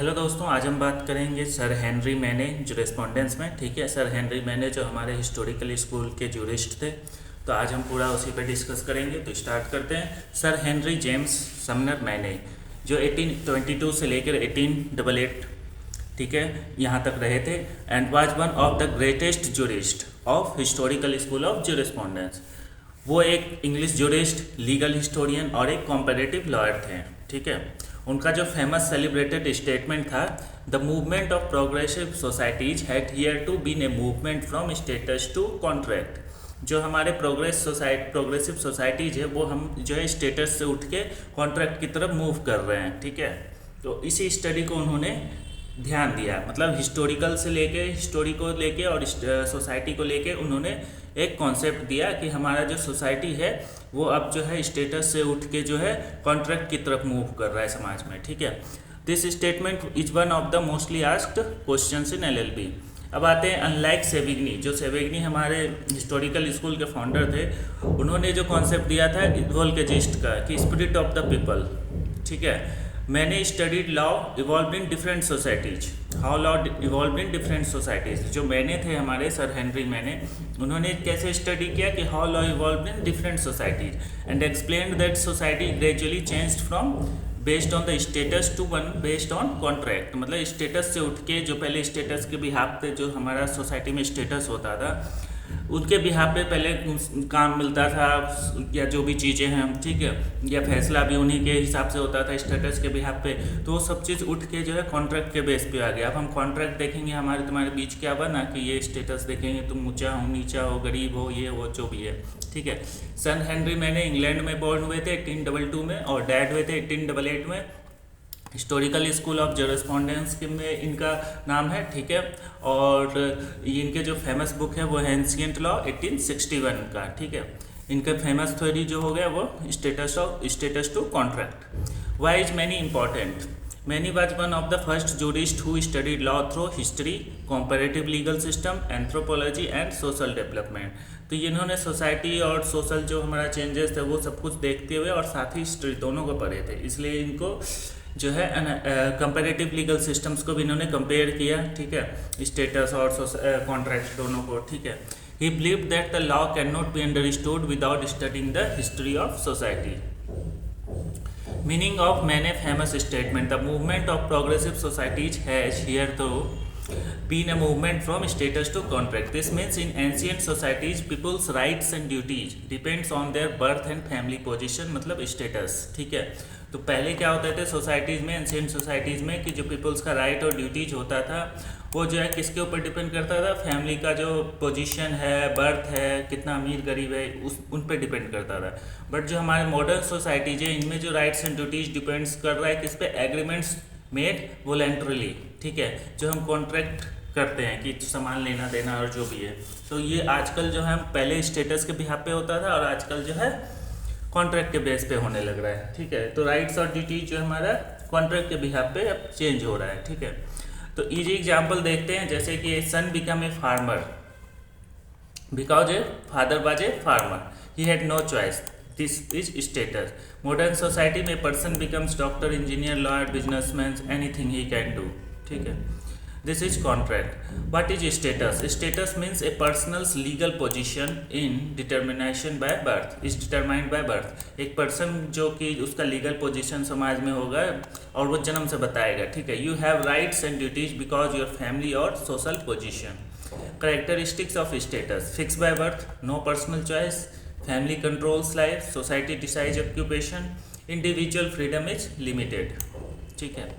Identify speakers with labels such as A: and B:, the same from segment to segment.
A: Hello दोस्तों, आज हम बात करेंगे सर हेनरी मैने जो रेस्पोंडेंस में। ठीक है, सर हेनरी मैने जो हमारे हिस्टोरिकल स्कूल के जूरिस्ट थे, तो आज हम पूरा उसी पे डिस्कस करेंगे। तो स्टार्ट करते हैं। सर हेनरी जेम्स समनर मैने जो 1822 से लेकर 1888, ठीक है, यहाँ तक रहे थे, and was one of the greatest jurist of historical school of jurisprudence. वो एक इंग्लिश जूरिस्ट, लीगल हिस्टोरियन और एक कॉम्परेटिव लॉयर थे। ठीक है, उनका जो फेमस सेलिब्रेटेड स्टेटमेंट था, the movement of progressive societies had hitherto been a movement from status to contract. जो हमारे प्रोग्रेसिव सोसाइटीज है, वो हम जो है स्टेटस से उठ के कॉन्ट्रैक्ट की तरफ मूव कर रहे हैं। ठीक है, तो इसी स्टडी को उन्होंने ध्यान दिया, मतलब हिस्टोरी को लेके और सोसाइटी को लेके उन्होंने एक कॉन्सेप्ट दिया कि हमारा जो सोसाइटी है वो अब जो है स्टेटस से उठ के जो है कॉन्ट्रैक्ट की तरफ मूव कर रहा है समाज में। ठीक है, this statement is one of the mostly asked questions in LLB. अब आते हैं अनलाइक सेविग्नी। जो सेविग्नी हमारे हिस्टोरिकल स्कूल के फाउंडर थे, उन्होंने जो कॉन्सेप्ट दिया था वोल्केजिस्ट का, कि स्पिरिट ऑफ द पीपल। ठीक है, मैंने studied law evolve in different societies, how law evolve in different societies. जो मैंने थे हमारे सर हेनरी मैने, उन्होंने कैसे स्टडी किया कि how law evolve in different societies and explain that society gradually changed from based on the status to one based on contract. मतलब स्टेटस से उठ के, जो पहले स्टेटस के बिहाफ पे जो हमारा सोसाइटी में स्टेटस होता था, उनके बिहाफ पे पहले काम मिलता था या जो भी चीज़ें हैं, ठीक है, या फैसला भी उन्हीं के हिसाब से होता था स्टेटस के बिहाफ पे। तो वो सब चीज़ उठ के जो है कॉन्ट्रैक्ट के बेस पे आ गया। अब हम कॉन्ट्रैक्ट देखेंगे हमारे तुम्हारे बीच क्या बना, कि ये स्टेटस देखेंगे, तुम ऊंचा हो, नीचा हो, गरीब हो, ये वो जो भी है। ठीक है, सन हेनरी मैने इंग्लैंड में बॉर्न हुए थे 1822 में, और डैड हुए थे 1888 में। हिस्टोरिकल स्कूल ऑफ जॉरेस्पोंडेंस में इनका नाम है। ठीक है, और इनके जो फेमस बुक है वो है एंशिएंट लॉ 1861 का। ठीक है, इनका फेमस थ्योरी जो हो गया वो status to contract. Why is Maine important? Maine was one of the first jurist who studied law through history, comparative legal system, anthropology and social development. तो इन्होंने सोसाइटी और सोशल जो हमारा चेंजेस थे वो सब कुछ देखते हुए और साथ ही हिस्ट्री दोनों को पढ़े थे, इसलिए इनको जो है कंपेरेटिव लीगल सिस्टम्स को भी इन्होंने कंपेयर किया। ठीक है, स्टेटस और कॉन्ट्रैक्ट दोनों को। ठीक है, he believe that the law can not be understood without studying the history of society. Meaning of Maine famous statement, the movement of progressive societies has hitherto been a movement from status to contract. This means in ancient societies people's rights and duties depends on their birth and family position, मतलब status। ठीक है, तो पहले क्या होता था societies में, ancient societies में, कि जो पीपल्स का राइट और ड्यूटीज होता था वो जो है किसके ऊपर डिपेंड करता था? फैमिली का जो पोजीशन है, बर्थ है, कितना अमीर गरीब है, उन पर डिपेंड करता था। बट जो हमारे मॉडर्न सोसाइटीज है, इनमें जो राइट्स एंड ड्यूटीज डिपेंड्स कर रहा है किस पे? Agreements made voluntarily. ठीक है, जो हम कॉन्ट्रैक्ट करते हैं कि सामान लेना देना और जो भी है। तो ये आजकल जो है पहले स्टेटस के बिहाफ पे होता था और आजकल जो है कॉन्ट्रैक्ट के बेस पे होने लग रहा है। ठीक है, तो राइट्स और ड्यूटीज जो हमारा कॉन्ट्रैक्ट के बिहाफ पे अब चेंज हो रहा है। ठीक है, तो इजी एग्जांपल देखते हैं, जैसे कि son become a farmer because a father was a farmer, he had no choice, this is status. Modern society में person becomes doctor, engineer, lawyer, businessman, anything he can do. ठीक है, this is contract. What is status? Status means a person's legal position in determination by birth, is determined by birth. एक person जो कि उसका legal position समाज में होगा और वो जन्म से बताएगा। ठीक है, you have rights and duties because your family और social position. Characteristics of status, fix by birth, no personal choice, family controls life, society decides occupation, individual freedom is limited. ठीक है,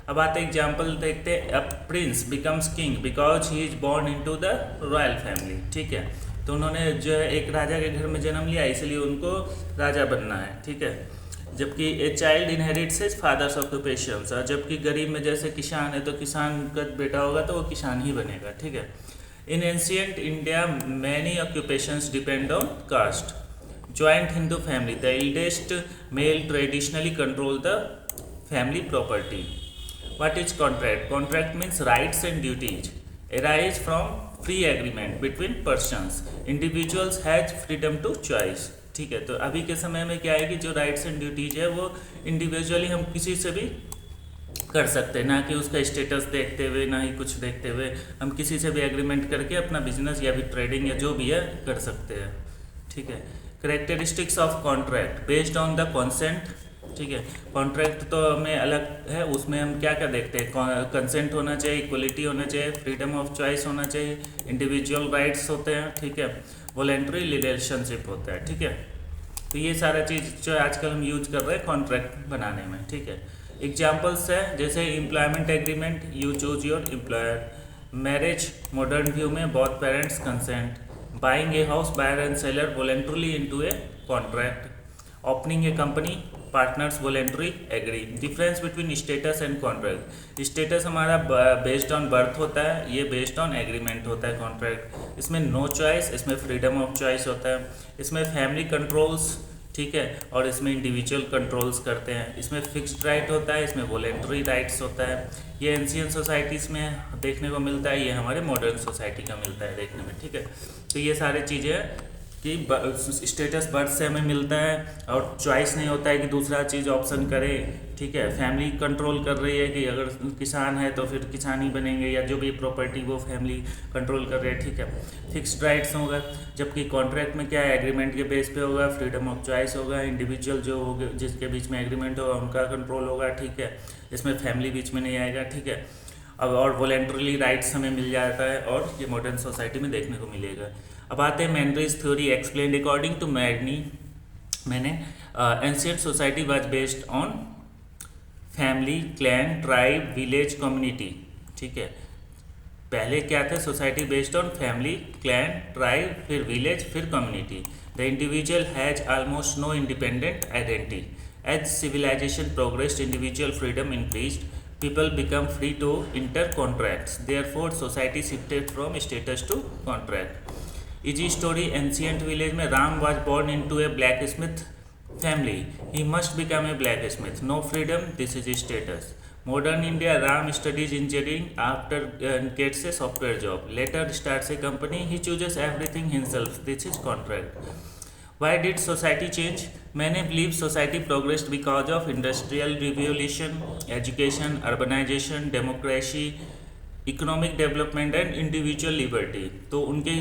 A: अब आते एग्जाम्पल देखते हैं। A prince becomes king because he is born into the royal family. ठीक है, तो उन्होंने जो है एक राजा के घर में जन्म लिया, इसलिए उनको राजा बनना है। ठीक है, जबकि a child inherits his father's occupations, और जबकि गरीब में जैसे किसान है तो किसान का बेटा होगा तो वो किसान ही बनेगा। ठीक है, in ancient India many occupations depend on caste. Joint Hindu family, the eldest male traditionally control the family property. What is contract? Contract means rights and duties arise from free agreement between persons. Individuals has freedom to choice. ठीक है, तो अभी के समय में क्या है कि जो राइट्स एंड ड्यूटीज है वो इंडिविजुअली हम किसी से भी कर सकते हैं, ना कि उसका स्टेटस देखते हुए, ना ही कुछ देखते हुए हम किसी से भी एग्रीमेंट करके अपना बिजनेस या भी ट्रेडिंग या जो भी है कर सकते हैं। ठीक है। Characteristics of contract based on the consent. ठीक है, कॉन्ट्रैक्ट तो हमें अलग है, उसमें हम क्या क्या देखते हैं, कंसेंट होना चाहिए, इक्वलिटी होना चाहिए, फ्रीडम ऑफ चॉइस होना चाहिए, इंडिविजुअल राइट्स होते हैं। ठीक है, वॉलेंट्री रिलेशनशिप होता है। ठीक है, तो ये सारा चीज़ जो आजकल हम यूज कर रहे हैं कॉन्ट्रैक्ट बनाने में। ठीक है, एग्जाम्पल्स है जैसे employment agreement, you choose your employer, marriage modern view में both parents consent, buying a house buyer and seller voluntarily into a contract, opening a company partners voluntary agree. Difference between status and contract, status हमारा based on birth होता है, ये based on agreement होता है contract. इसमें no choice, इसमें freedom of choice होता है। इसमें फैमिली कंट्रोल्स, ठीक है, और इसमें इंडिविजुअल कंट्रोल्स करते हैं। इसमें फिक्स्ड राइट होता है, इसमें वॉलेंट्री राइट्स होता है। ये एंशियंट सोसाइटीज़ में देखने को मिलता है, ये हमारे मॉडर्न सोसाइटी का मिलता है देखने में। ठीक है, तो ये सारी चीज़ें कि स्टेटस बर्थ से हमें मिलता है और चॉइस नहीं होता है कि दूसरा चीज़ ऑप्शन करे। ठीक है, फैमिली कंट्रोल कर रही है कि अगर किसान है तो फिर किसान ही बनेंगे, या जो भी प्रॉपर्टी वो फैमिली कंट्रोल कर रही है। ठीक है, फिक्स्ड राइट्स होगा, जबकि कॉन्ट्रैक्ट में क्या है, एग्रीमेंट के बेस पे होगा, फ्रीडम ऑफ चॉइस होगा, इंडिविजुअल जो होगा जिसके बीच में एग्रीमेंट होगा उनका कंट्रोल होगा। ठीक है, इसमें फैमिली बीच में नहीं आएगा। ठीक है, अब और वॉलेंट्रली राइट्स हमें मिल जाता है और ये मॉडर्न सोसाइटी में देखने को मिलेगा। अब आते हैं Maine's theory explained according to Maine ancient society was based on family, clan, tribe, village, community. ठीक है, पहले क्या था, society based on family, clan, tribe, फिर विलेज, फिर community. The individual has almost no independent identity. As civilisation progressed, individual freedom increased, people become free to enter contracts, therefore society shifted from status to contract. Easy story, ancient village में Ram was born into a blacksmith family, he must become a blacksmith, no freedom, this is his status. Modern India, Ram studies engineering after gets a software job, later starts a company, he chooses everything himself, this is contract. Why did society change? Many believe society progressed because of industrial revolution, education, urbanization, democracy, economic development and individual liberty. तो उनके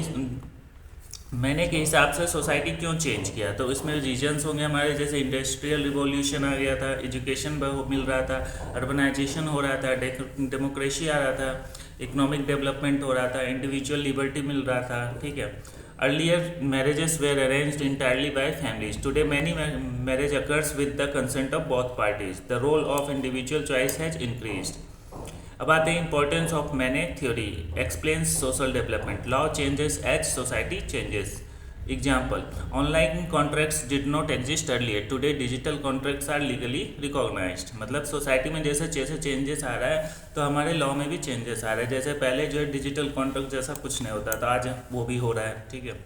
A: मैंने के हिसाब से society क्यों change किया, तो इसमें रीजन्स होंगे हमारे, जैसे इंडस्ट्रियल रिवॉल्यूशन आ गया था, एजुकेशन मिल रहा था, अर्बनाइजेशन हो रहा था, डेमोक्रेसी आ रहा था, इकोनॉमिक डेवलपमेंट हो रहा था, इंडिविजुअल लिबर्टी मिल रहा था। ठीक है, earlier marriages were arranged entirely by families. Today many marriage occurs with the consent of both parties. The role of individual choice has increased. अब आते हैं importance of Maine theory explains social development, law changes as society changes. Example, online contracts did not exist earlier, today digital contracts are legally recognised. मतलब society में जैसे जैसे changes आ रहा है तो हमारे लॉ में भी चेंजेस आ रहे हैं। जैसे पहले जो है डिजिटल कॉन्ट्रैक्ट जैसा कुछ नहीं होता, तो आज वो भी हो रहा है। ठीक है,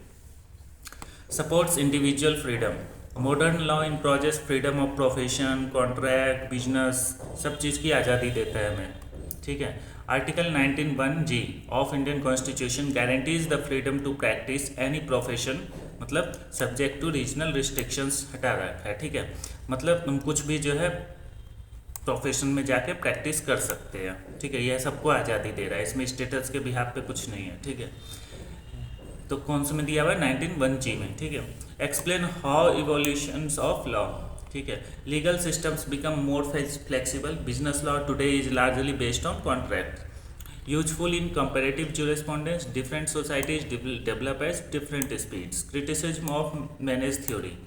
A: supports individual freedom, modern law in progress freedom of profession, contract, business, सब चीज़ की आज़ादी देता है हमें। ठीक है, article 19(1)(g of Indian constitution guarantees the freedom to practice any profession, मतलब सब्जेक्ट टू रीजनल रिस्ट्रिक्शंस हटा रखा है। ठीक है, मतलब तुम कुछ भी जो है प्रोफेशन में जाके प्रैक्टिस कर सकते हैं। ठीक है, यह सबको आज़ादी दे रहा है, इसमें स्टेटस के बिहाफ पे कुछ नहीं है। ठीक है, तो कौन से में दिया हुआ है, 19(1)(g में। ठीक है, explain how evolutions of law. ठीक है, legal systems become more flexible, business law today is largely based on contract, useful in comparative jurisprudence, different societies develop at different speeds, criticism of Maine's theory.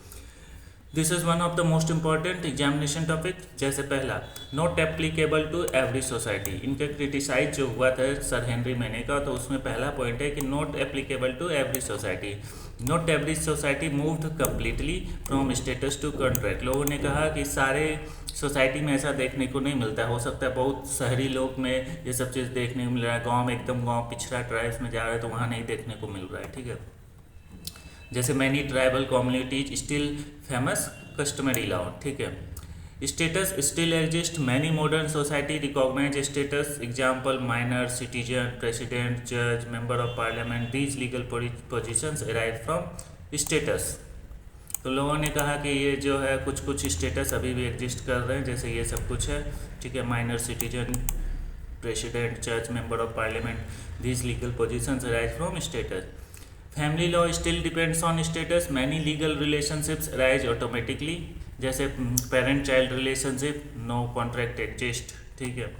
A: This is one of the most important examination topic. जैसे पहला, not applicable to every society, इनका criticise जो हुआ था sir Henry मैने का, तो उसमें पहला पॉइंट है कि not applicable to every society. Not every society moved completely from status to contract. लोगों ने कहा कि सारे सोसाइटी में ऐसा देखने को नहीं मिलता है, हो सकता है बहुत शहरी लोग में ये सब चीज़ देखने को मिल रहा है, गाँव में एकदम गाँव पिछड़ा ट्राइब्स में जा रहा है तो वहाँ नहीं देखने को मिल रहा है। ठीक है, जैसे many tribal communities still famous customary law. ठीक है, status still exist, many modern society recognize status, example minor, citizen, president, जज, member of parliament, these legal positions arrive from status. तो लोगों ने कहा कि ये जो है कुछ कुछ स्टेटस अभी भी एग्जिस्ट कर रहे हैं, जैसे ये सब कुछ है, ठीक है। माइनर सिटीजन, प्रेसिडेंट, जज, member of parliament, these legal positions arise from status. Family law still depends on status. Many legal relationships arise automatically, जैसे parent child relationship, no contract exist, ठीक है।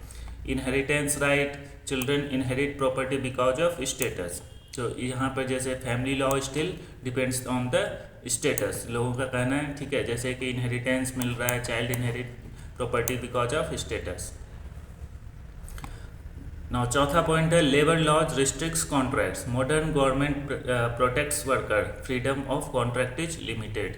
A: Inheritance right, children inherit property because of status. तो यहाँ पर जैसे family law still depends on the status, लोगों का कहना है, ठीक है। जैसे कि इनहेरिटेंस मिल रहा है, child inherit property because of status. Now चौथा पॉइंट है labour laws restricts contracts, modern government protects worker, freedom of contract is limited,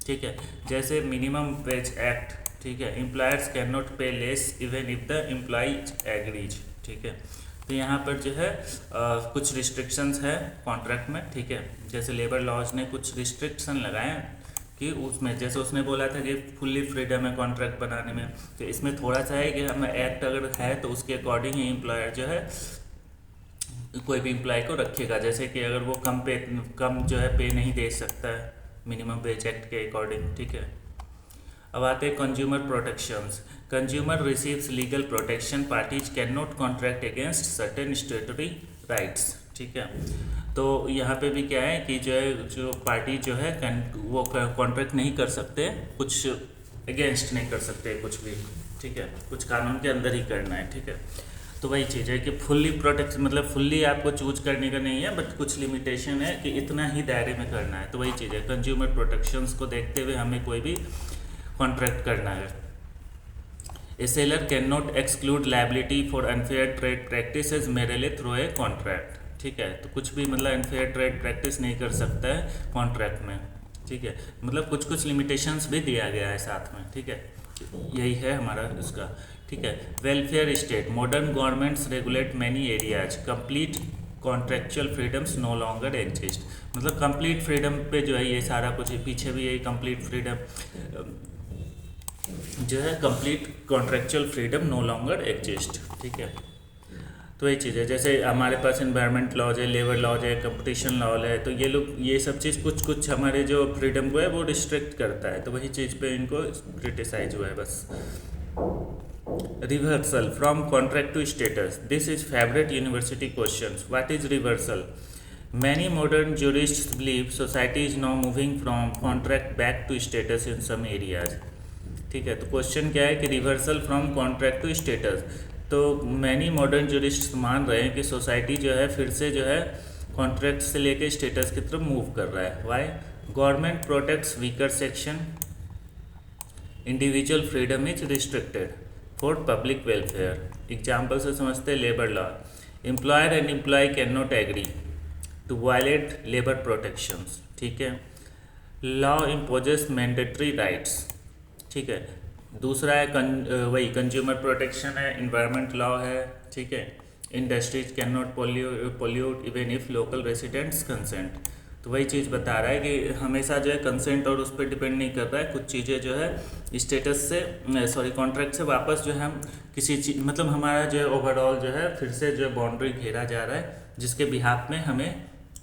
A: ठीक है। जैसे मिनिमम वेज एक्ट, ठीक है, employers can not pay less even if the employees agrees, ठीक है। तो यहाँ पर जो है कुछ रिस्ट्रिक्शंस है कॉन्ट्रैक्ट में, ठीक है। जैसे लेबर लॉज ने कुछ रिस्ट्रिक्शन लगाए हैं कि उसमें, जैसे उसने बोला था कि फुल्ली फ्रीडम है कॉन्ट्रैक्ट बनाने में, तो इसमें थोड़ा सा है कि हमें एक्ट अगर है तो उसके अकॉर्डिंग ही एम्प्लॉयर जो है कोई भी एम्प्लॉय को रखेगा। जैसे कि अगर वो कम जो है पे नहीं दे सकता है मिनिमम वेज एक्ट के अकॉर्डिंग, ठीक है। अब आते हैं consumer protections. Consumer receives legal protection, parties can not contract against certain स्टेटरी rights, ठीक है। तो यहाँ पे भी क्या है कि जो पार्टी जो है वो कॉन्ट्रैक्ट नहीं कर सकते, कुछ अगेंस्ट नहीं कर सकते कुछ भी, ठीक है। कुछ कानून के अंदर ही करना है, ठीक है। तो वही चीज़ है कि फुल्ली प्रोटेक्ट मतलब फुल्ली आपको चूज करने का नहीं है, बट कुछ लिमिटेशन है कि इतना ही दायरे में करना है। तो वही चीज़ है, कंज्यूमर प्रोटेक्शंस को देखते हुए हमें कोई भी कॉन्ट्रैक्ट करना है। A seller can not exclude liability for unfair trade practices merely through a contract, ठीक है। तो कुछ भी मतलब अनफेयर ट्रेड प्रैक्टिस नहीं कर सकता है कॉन्ट्रैक्ट में, ठीक है। मतलब कुछ कुछ लिमिटेशंस भी दिया गया है साथ में, ठीक है। यही है हमारा इसका, ठीक है। Welfare state, modern governments regulate many areas, complete contractual freedoms no longer exist. मतलब कंप्लीट फ्रीडम पे जो है ये सारा कुछ, पीछे भी यही कंप्लीट फ्रीडम जो है, complete contractual freedom no longer exist, ठीक है। तो ये चीज़ है, जैसे हमारे पास एनवायरनमेंट लॉज है, लेबर लॉज है, कंपटीशन लॉ है, तो ये लोग ये सब चीज़ कुछ कुछ हमारे जो फ्रीडम को है वो रिस्ट्रिक्ट करता है। तो वही चीज़ पे इनको क्रिटिसाइज हुआ है बस। Reversal from contract to status, this is favourite university question. What is reversal? Many modern jurists believe society is now moving from contract back to status in some areas, ठीक है। तो क्वेश्चन क्या है कि reversal from contract to status, तो many modern jurists मान रहे हैं कि सोसाइटी जो है फिर से जो है कॉन्ट्रैक्ट से लेके स्टेटस की तरफ मूव कर रहा है। Why? Government protects weaker section, individual freedom is restricted for public welfare. Example से समझते हैं labour law, employer and employee can not agree to violate labour protections, ठीक है। लॉ इम्पोजेस मैंडेटरी राइट्स, ठीक है। दूसरा है वही कंज्यूमर प्रोटेक्शन है, इन्वायरमेंट लॉ है, ठीक है। Industries can not pollute even if local residents consent. तो वही चीज़ बता रहा है कि हमेशा जो है कंसेंट और उस पर डिपेंड नहीं कर रहा है, कुछ चीज़ें जो है स्टेटस से कॉन्ट्रैक्ट से वापस जो है हम किसी चीज़ मतलब हमारा जो है ओवरऑल जो है फिर से जो है बाउंड्री घेरा जा रहा है, जिसके बिहाफ में हमें,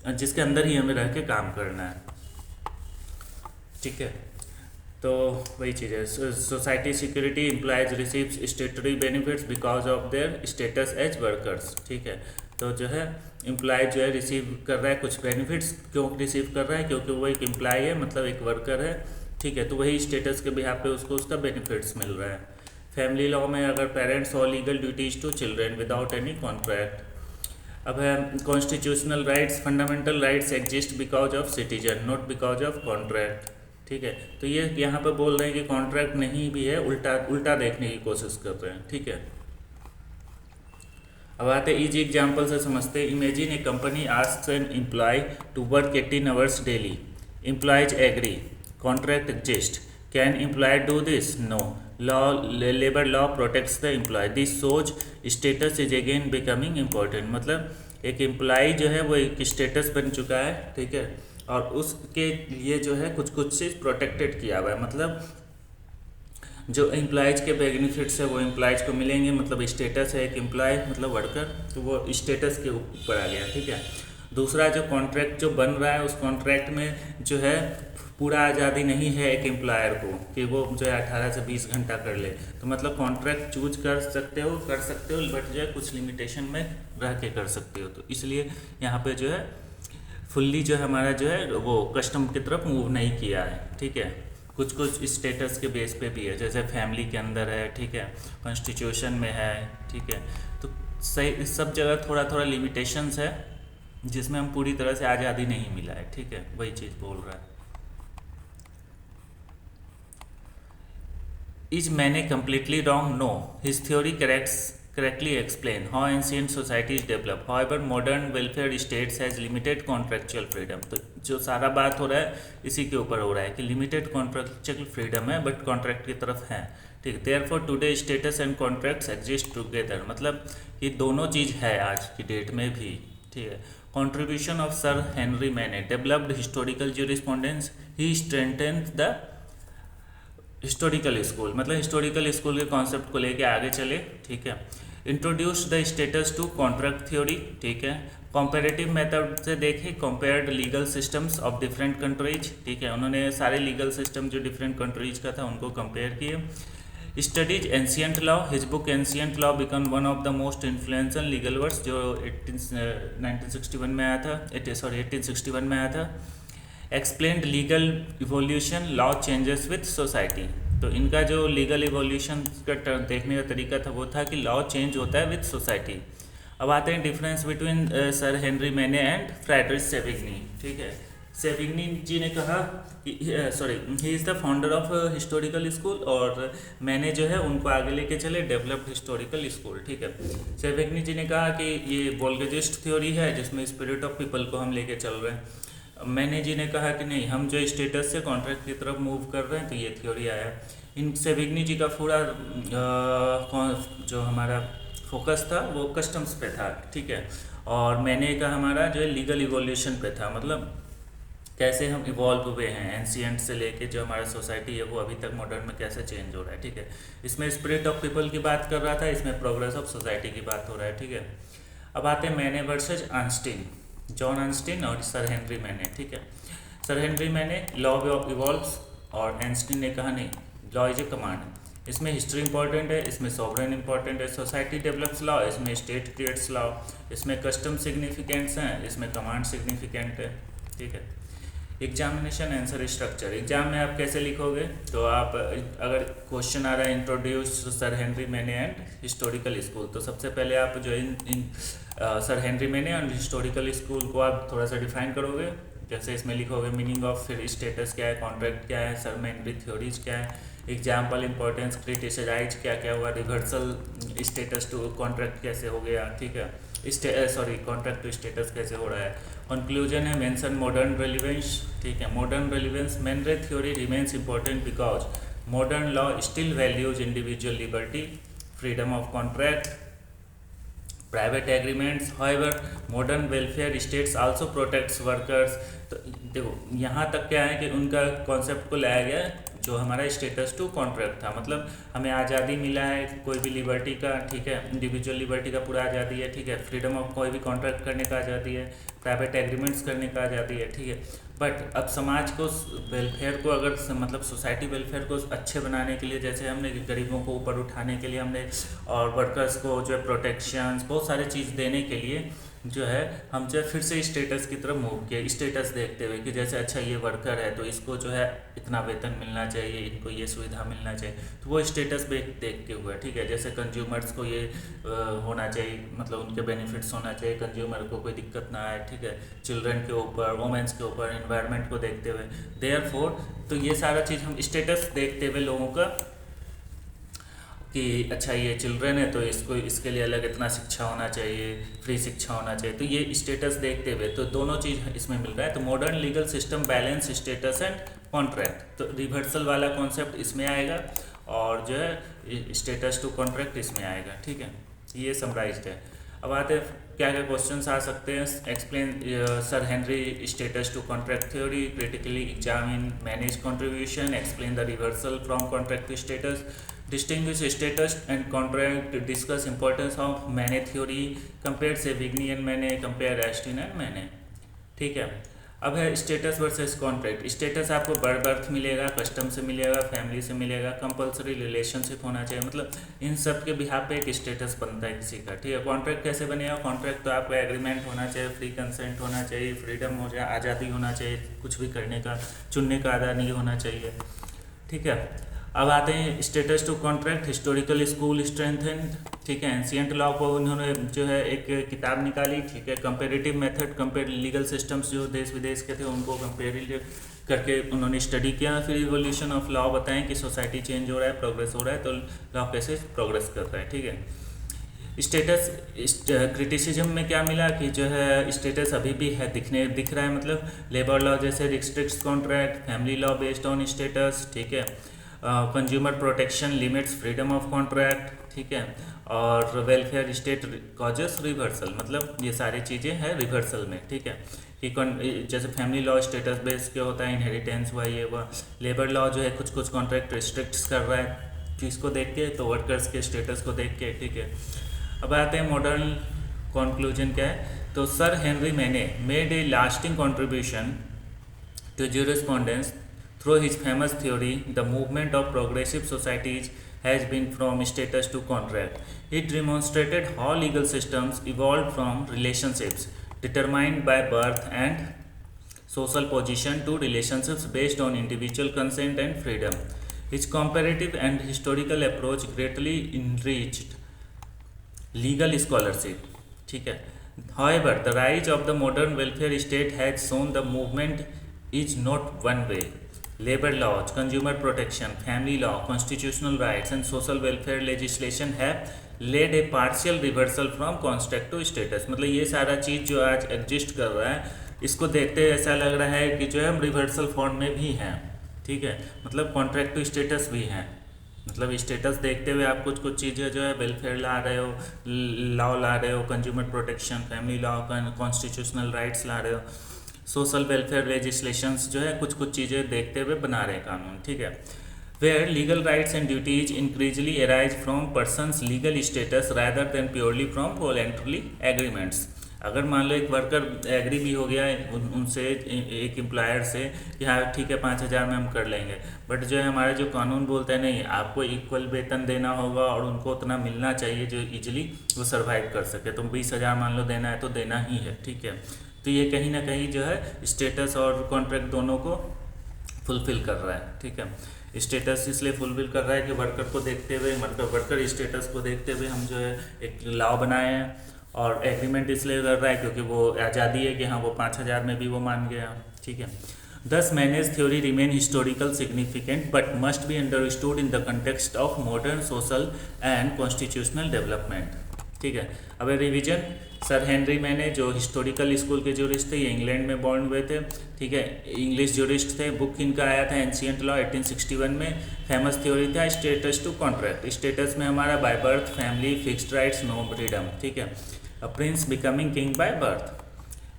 A: जिसके अंदर ही हमें रह के काम करना है, ठीक है। तो वही चीज़ है, society security, employees receives statutory benefits because of their status as workers, ठीक है। तो जो है एम्प्लॉय जो है रिसीव कर रहा है कुछ बेनिफिट्स, क्यों रिसीव कर रहा है? क्योंकि वो एक एम्प्लॉय है, मतलब एक वर्कर है, ठीक है। तो वही स्टेटस के बिहाफ पे उसको उसका बेनिफिट्स मिल रहा है। फैमिली लॉ में अगर पेरेंट्स और legal duties to children without any contract. अब है constitutional rights, fundamental rights exist because of citizen not because of contract, ठीक है। तो ये यहाँ पर बोल रहे हैं कि कॉन्ट्रैक्ट नहीं भी है, उल्टा देखने की कोशिश कर रहे हैं, ठीक है। अब आते हैं इजी एग्जाम्पल से समझते हैं। Imagine a company asks an employee to work 18 hours daily, employees agree, contract exist, can employee do this? No, labour law protects the employee, this shows status is again becoming important. मतलब एक employ जो है वो एक status बन चुका है, ठीक है, और उसके लिए जो है कुछ कुछ चीज़ प्रोटेक्टेड किया हुआ है, मतलब जो एम्प्लॉयज़ के बेनिफिट्स है वो एम्प्लॉयज़ को मिलेंगे, मतलब स्टेटस है एक एम्प्लॉय मतलब वर्कर, तो वो स्टेटस के ऊपर आ गया, ठीक है। दूसरा जो कॉन्ट्रैक्ट जो बन रहा है उस कॉन्ट्रैक्ट में जो है पूरा आज़ादी नहीं है एक एम्प्लॉयर को कि वो जो है 18 से 20 घंटा कर ले। तो मतलब कॉन्ट्रैक्ट चूज कर सकते हो बट जो है कुछ लिमिटेशन में रह के कर सकते हो। तो इसलिए यहाँ पे जो है फुल्ली जो है हमारा जो है वो कस्टम की तरफ मूव नहीं किया है, ठीक है। कुछ कुछ स्टेटस के बेस पे भी है, जैसे फैमिली के अंदर है, ठीक है, कॉन्स्टिट्यूशन में है, ठीक है। तो सही सब जगह थोड़ा थोड़ा लिमिटेशंस है जिसमें हम पूरी तरह से आज़ादी नहीं मिला है, ठीक है, वही चीज़ बोल रहा है। Is Manet completely wrong? No. His theory correctly explain how ancient societies develop. However, modern welfare states has limited contractual freedom. तो जो सारा बात हो रहा है इसी के ऊपर हो रहा है कि लिमिटेड कॉन्ट्रेक्चुअल फ्रीडम है बट कॉन्ट्रैक्ट की तरफ है, ठीक है। Therefore today status and contracts exist together, मतलब ये दोनों चीज़ है आज की डेट में भी, ठीक है। Contribution of Sir Henry Manet developed historical jurisprudence. He strengthened the historical school, मतलब हिस्टोरिकल स्कूल के कॉन्सेप्ट को लेके आगे चले, ठीक है। Introduce the status to contract theory, ठीक है। कंपैरेटिव मेथड से देखे compared legal systems of different countries, ठीक है। उन्होंने सारे लीगल सिस्टम जो डिफरेंट कंट्रीज का था उनको कंपेयर किए। Studies ancient law, his book ancient law become one of the most influential legal works, जो 1861 में आया था, 1861 में आया था। Explained legal evolution, law changes with society, तो इनका जो लीगल इवोल्यूशन का देखने का तरीका था वो था कि लॉ चेंज होता है विथ सोसाइटी। अब आते हैं डिफरेंस बिटवीन सर हेनरी मैने एंड फ्रेडरिक सेविग्नी, ठीक है। सेविग्नी जी ने कहा कि he is the founder of historical school, और मैंने जो है उनको आगे लेके चले डेवलप्ड हिस्टोरिकल स्कूल, ठीक है। सेविग्नी जी ने कहा कि ये वोल्गेजिस्ट थ्योरी है जिसमें स्पिरिट ऑफ पीपल को हम लेके चल रहे हैं। मैंने जी ने कहा कि नहीं, हम जो स्टेटस से कॉन्ट्रैक्ट की तरफ मूव कर रहे हैं, तो ये थ्योरी आया। इन सेविग्नी जी का पूरा जो हमारा फोकस था वो कस्टम्स पे था, ठीक है, और मैंने का हमारा जो है लीगल इवोल्यूशन पे था, मतलब कैसे हम इवॉल्व हुए हैं एंशिएंट से लेके जो हमारा सोसाइटी है वो अभी तक मॉडर्न में कैसे चेंज हो रहा है, ठीक है। इसमें स्पिरिट ऑफ पीपल की बात कर रहा था, इसमें प्रोग्रेस ऑफ सोसाइटी की बात हो रहा है, ठीक है। अब आते हैं मैने वर्सेज आइंस्टीन, जॉन आइंस्टीन और सर हेनरी मैने, ठीक है। सर हेनरी मैने लॉ इवॉल्व्स और आइंस्टीन ने कहा नहीं, लॉ इज ए कमांड। इसमें हिस्ट्री इंपॉर्टेंट है, इसमें सॉवरेन इंपॉर्टेंट है, सोसाइटी डेवलप्स लॉ, इसमें स्टेट क्रिएट्स लॉ, इसमें कस्टम सिग्निफिकेंट्स हैं, इसमें कमांड सिग्निफिकेंट है, ठीक है। एग्जामिनेशन आंसर स्ट्रक्चर, एग्जाम में आप कैसे लिखोगे, तो आप अगर क्वेश्चन आ रहा है इंट्रोड्यूस सर हेनरी मैने एंड हिस्टोरिकल स्कूल, तो सबसे पहले आप जो इन सर हेनरी मैने एंड हिस्टोरिकल स्कूल को आप थोड़ा सा डिफाइन करोगे, जैसे इसमें लिखोगे मीनिंग ऑफ, फिर स्टेटस क्या है, कॉन्ट्रैक्ट क्या है, सर मैनरी थ्योरीज क्या है, एग्जाम्पल इंपॉर्टेंस, क्रिटिसाइज क्या क्या हुआ, रिवर्सल स्टेटस टू कॉन्ट्रैक्ट कैसे हो गया, ठीक है, कॉन्ट्रैक्ट टू स्टेटस कैसे हो रहा है। कंक्लूजन है मेंशन मॉडर्न रेलिवेंस, ठीक है। Modern relevance, Maine's theory remains important because modern law still values individual liberty, freedom of contract, private agreements, however modern welfare states also protects workers. तो देखो यहाँ तक क्या है कि उनका कॉन्सेप्ट को लाया गया जो हमारा स्टेटस टू कॉन्ट्रैक्ट था, मतलब हमें आज़ादी मिला है कोई भी लिबर्टी का, ठीक है, इंडिविजुअल लिबर्टी का पूरा आज़ादी है, ठीक है, फ्रीडम ऑफ कोई भी कॉन्ट्रैक्ट करने का आज़ादी है, प्राइवेट एग्रीमेंट्स करने का आज़ादी है, ठीक है। बट अब समाज को वेलफेयर को अगर मतलब सोसाइटी वेलफेयर को अच्छे बनाने के लिए, जैसे हमने गरीबों को ऊपर उठाने के लिए हमने, और वर्कर्स को जो है प्रोटेक्शंस बहुत सारी चीज़ देने के लिए जो है हम जो है फिर से स्टेटस की तरफ मूव किए, स्टेटस देखते हुए कि जैसे अच्छा ये वर्कर है तो इसको जो है इतना वेतन मिलना चाहिए, इनको ये सुविधा मिलना चाहिए, तो वो स्टेटस देखते हुए, ठीक है। जैसे कंज्यूमर्स को ये होना चाहिए, मतलब उनके बेनिफिट्स होना चाहिए, कंज्यूमर को कोई दिक्कत ना आए, ठीक है, चिल्ड्रन के ऊपर, वोमेंस के ऊपर, एनवायरनमेंट को देखते हुए, देयरफॉर तो ये सारा चीज़ हम स्टेटस देखते हुए लोगों का कि अच्छा ये चिल्ड्रन है तो इसको इसके लिए अलग इतना शिक्षा होना चाहिए, फ्री शिक्षा होना चाहिए, तो ये स्टेटस देखते हुए तो दोनों चीज़ इसमें मिल रहा है। तो modern legal system balance status and contract, तो रिवर्सल वाला कॉन्सेप्ट इसमें आएगा और जो है स्टेटस टू कॉन्ट्रैक्ट इसमें आएगा, ठीक है, ये समराइज्ड है। अब आते हैं क्या क्या क्वेश्चंस आ सकते हैं। Explain sir Henry status to contract theory, critically examine Maine's contribution, explain the reversal from contract to status, distinguish status and contract, discuss importance of Manet theory, compare Savigny and Manet, compare Ashton and Manet, ठीक है। अब है status versus contract. Status आपको birth मिलेगा, custom से मिलेगा, family से मिलेगा, कंपलसरी रिलेशनशिप होना चाहिए, मतलब इन सब के बिहाफ पे एक स्टेटस बनता है किसी का, ठीक है। कॉन्ट्रैक्ट कैसे बनेगा? कॉन्ट्रैक्ट तो आपका एग्रीमेंट होना चाहिए, फ्री कंसेंट होना चाहिए, फ्रीडम हो जाए, आज़ादी होना चाहिए, कुछ भी करने का, चुनने का आज़ादी होना चाहिए, ठीक है। अब आते हैं status to contract, historical school strengthened, ठीक है। एंशियंट लॉ को उन्होंने जो है एक किताब निकाली, ठीक है। Comparative method, compare legal systems जो देश विदेश के थे उनको कंपेयर करके उन्होंने स्टडी किया। फिर इवोल्यूशन ऑफ लॉ बताएं कि सोसाइटी चेंज हो रहा है, प्रोग्रेस हो रहा है, तो लॉ कैसे प्रोग्रेस कर रहा है, ठीक है। स्टेटस क्रिटिसिज्म में क्या मिला कि जो है स्टेटस अभी भी है, दिख रहा है, मतलब लेबर लॉ जैसे restricts contract, family law based on status, ठीक है। Consumer protection limits freedom of contract, ठीक है। और वेलफेयर स्टेट कॉजेस रिवर्सल, मतलब ये सारी चीज़ें हैं रिवर्सल में, ठीक है। कि जैसे फैमिली लॉ स्टेटस बेस क्या होता है, इनहेरिटेंस हुआ, ये हुआ। लेबर लॉ जो है कुछ कुछ कॉन्ट्रैक्ट रिस्ट्रिक्ट्स कर रहा है, किसको देख के? तो वर्कर्स के स्टेटस को देख के, ठीक है। अब आते हैं मॉडर्न कंक्लूजन क्या है। तो सर हेनरी मैने made a lasting contribution to jurisprudence through his famous theory, the movement of progressive societies has been from status to contract. It demonstrated how legal systems evolved from relationships determined by birth and social position to relationships based on individual consent and freedom. His comparative and historical approach greatly enriched legal scholarship, ठीक है। However, the rise of the modern welfare state has shown the movement is not one way. Labor laws, consumer protection, family law, constitutional rights and social welfare legislation have led a partial reversal from contract to status। मतलब ये सारा चीज़ जो आज exist कर रहा है, इसको देखते हुए ऐसा लग रहा है कि जो है हम रिवर्सल फॉर्म में भी हैं, ठीक है। मतलब कॉन्ट्रैक्ट टू स्टेटस भी हैं, मतलब स्टेटस देखते हुए आप कुछ कुछ चीज़ें जो है वेलफेयर ला रहे हो, लॉ ला रहे हो, consumer protection, family law, constitutional rights ला रहे हो, सोशल वेलफेयर लेजिस्लेशंस जो है कुछ कुछ चीज़ें देखते हुए बना रहे कानून, ठीक है। Where legal rights and duties increasingly arise from persons legal status rather than purely from voluntarily agreements. अगर मान लो एक वर्कर एग्री भी हो गया है उनसे, एक एम्प्लॉयर से कि हाँ ठीक है 5,000 में हम कर लेंगे, बट जो है हमारा जो कानून बोलता है नहीं, आपको इक्वल वेतन देना होगा और उनको उतना मिलना चाहिए जो इजीली वो सर्वाइव कर सके। तो 20,000 मान लो देना है तो देना ही है, ठीक है। तो ये कहीं ना कहीं जो है स्टेटस और कॉन्ट्रैक्ट दोनों को फुलफिल कर रहा है, ठीक है। स्टेटस इसलिए फुलफिल कर रहा है कि वर्कर को देखते हुए, मतलब वर्कर स्टेटस को देखते हुए हम जो है एक लॉ बनाए हैं, और एग्रीमेंट इसलिए कर रहा है क्योंकि वो आज़ादी है कि हाँ वो 5,000 में भी वो मान गया, ठीक है। Thus, Mane's theory remain historical significant but must be understood in the context of modern social and constitutional development, ठीक है। अब रिवीजन, सर हेनरी मैने जो हिस्टोरिकल स्कूल के जूरिस्ट थे, ये इंग्लैंड में बॉर्न हुए थे, ठीक है, इंग्लिश जूरिस्ट थे। बुक इनका आया था एंशियंट लॉ 1861 में। फेमस थ्योरी था स्टेटस टू कॉन्ट्रैक्ट। स्टेटस में हमारा by birth, family, fixed rights, no freedom, ठीक है। A prince becoming king by birth.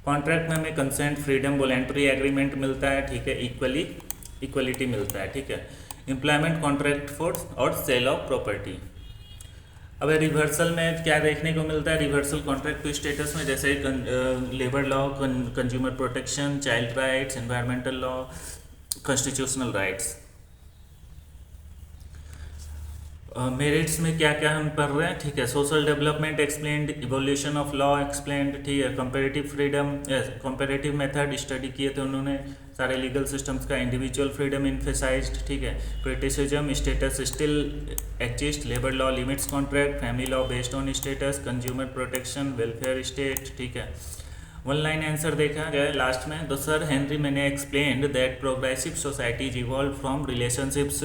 A: Contract में हमें कंसेंट, फ्रीडम, वॉलेंट्री एग्रीमेंट मिलता है, ठीक है, इक्वलिटी मिलता है, ठीक है। एम्प्लॉयमेंट कॉन्ट्रैक्ट फॉर और सेल ऑफ प्रॉपर्टी। अब रिवर्सल में क्या देखने को मिलता है? रिवर्सल कॉन्ट्रैक्ट टू स्टेटस में जैसे labour law, consumer protection, child rights, environmental law, constitutional rights. Merits में क्या क्या हम पढ़ रहे हैं, ठीक है। Social development explained, evolution of law explained, ठीक है। Comparative freedom, comparative method study किए थे उन्होंने सारे लीगल सिस्टम्स का। इंडिविजुअल फ्रीडम इन्फेसाइज्ड, ठीक है। Criticism, status still exist, labour law limits contract, family law based on status, consumer protection, welfare state, ठीक है। वन लाइन आंसर देखा गया लास्ट में। The sir Henry Maine explained that progressive societies evolve from relationships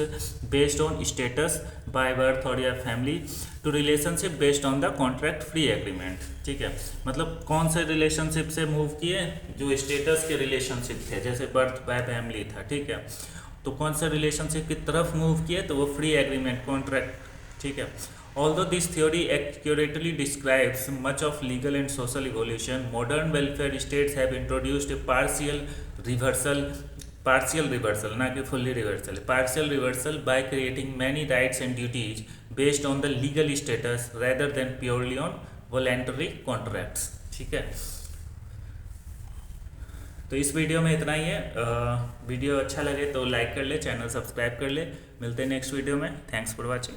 A: based on status by birth और या family to relationship based on the contract free agreement, ठीक है। मतलब कौन से रिलेशनशिप से मूव किए? जो स्टेटस के रिलेशनशिप थे, जैसे बर्थ बाय फैमिली था, ठीक है। तो कौन सा रिलेशनशिप की तरफ मूव किए? तो वो फ्री एग्रीमेंट, कॉन्ट्रैक्ट, ठीक है। Although this theory accurately describes much of legal and social evolution, modern welfare states have introduced a partial reversal, ना कि fully reversal, partial reversal by creating many rights and duties based on the legal status rather than purely on voluntary contracts, ठीक है। तो इस video में इतना ही है। Video अच्छा लगे तो लाइक कर ले, चैनल सब्सक्राइब कर ले। मिलते हैं नेक्स्ट वीडियो में। Thanks for watching.